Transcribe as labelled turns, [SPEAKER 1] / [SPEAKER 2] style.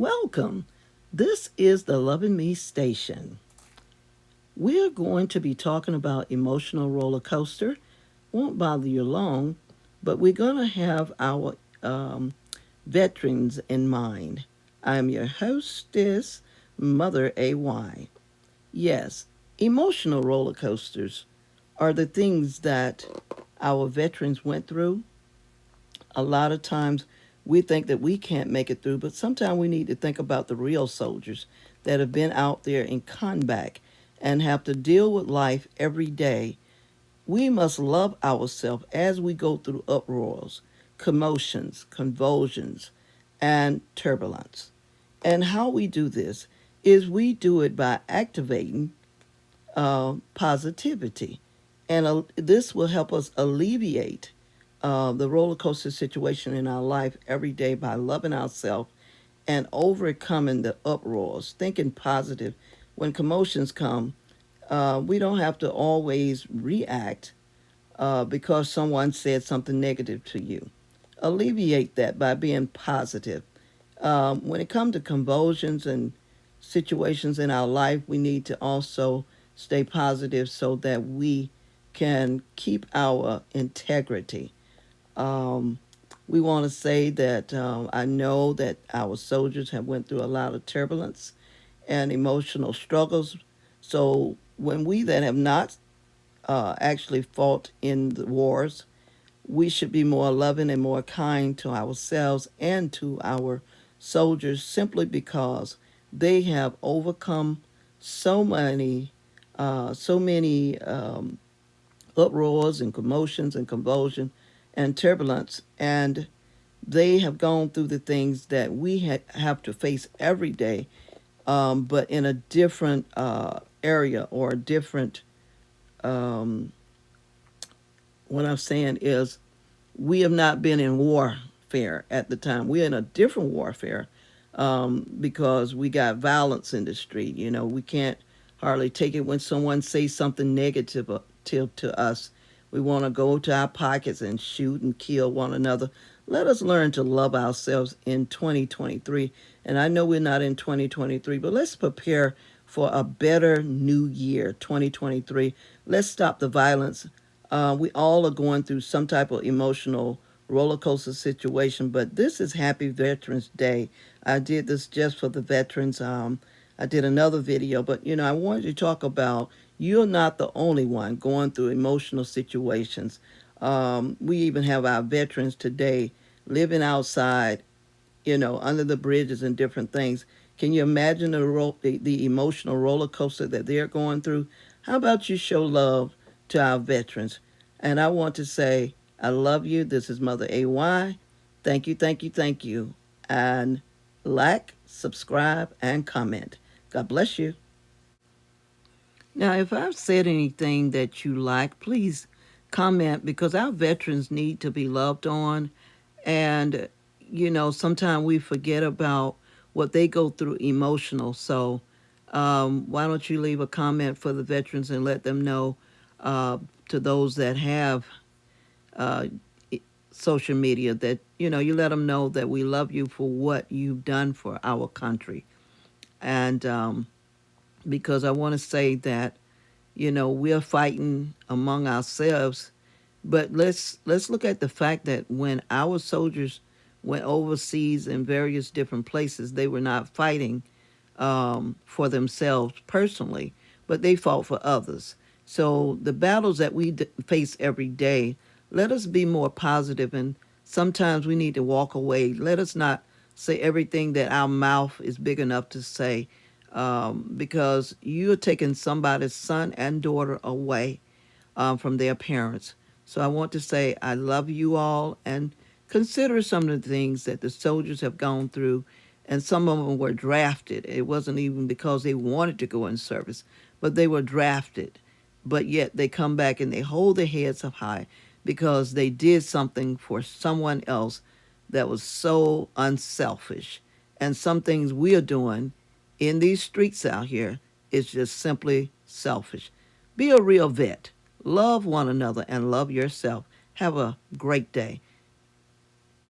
[SPEAKER 1] Welcome. This is the Loving Me station. We're going to be talking about emotional roller coaster. Won't bother you long, but we're going to have our veterans in mind. I'm your hostess, Mother AY. Yes, emotional roller coasters are the things that our veterans went through. A lot of times we think that we can't make it through, but sometimes we need to think about the real soldiers that have been out there in combat and have to deal with life every day. We must love ourselves as we go through uproars, commotions, convulsions, and turbulence. And how we do this is we do it by activating positivity. And this will help us alleviate the roller coaster situation in our life every day by loving ourselves and overcoming the uproars, thinking positive. When commotions come, we don't have to always react because someone said something negative to you. Alleviate that by being positive. When it comes to convulsions and situations in our life, we need to also stay positive so that we can keep our integrity. Um, we want to say that I know that our soldiers have went through a lot of turbulence and emotional struggles. So when we that have not actually fought in the wars, we should be more loving and more kind to ourselves and to our soldiers simply because they have overcome so many uproars and commotions and convulsion and turbulence, and they have gone through the things that we have to face every day, but in a different area or a different. Um, what I'm saying is, we have not been in warfare at the time. We're in a different warfare because we got violence in the street. You know, we can't hardly take it when someone says something negative to us. We want to go to our pockets and shoot and kill one another. Let us learn to love ourselves in 2023. And I know we're not in 2023, but let's prepare for a better new year, 2023. Let's stop the violence. We all are going through some type of emotional roller coaster situation, but this is Happy Veterans Day. I did this just for the veterans. I did another video, but I wanted to talk about you're not the only one going through emotional situations. We even have our veterans today living outside, under the bridges and different things. Can you imagine the emotional roller coaster that they're going through? How about you show love to our veterans? And I want to say, I love you. This is Mother AY. Thank you, thank you, thank you. And like, subscribe, and comment. God bless you. Now, if I've said anything that you like, please comment because our veterans need to be loved on. And, sometimes we forget about what they go through emotional. So, why don't you leave a comment for the veterans and let them know to those that have uh, social media that, you let them know that we love you for what you've done for our country. And because I want to say that we're fighting among ourselves, but let's look at the fact that when our soldiers went overseas in various different places, they were not fighting for themselves personally, but they fought for others. So the battles that we face every day, let us be more positive, and sometimes we need to walk away. Let us not say everything that our mouth is big enough to say, because you're taking somebody's son and daughter away from their parents. So I want to say I love you all and consider some of the things that the soldiers have gone through. And some of them were drafted. It wasn't even because they wanted to go in service, but they were drafted. But yet they come back and they hold their heads up high because they did something for someone else that was so unselfish. And some things we are doing in these streets out here is just simply selfish. Be a real vet. Love one another and love yourself. Have a great day.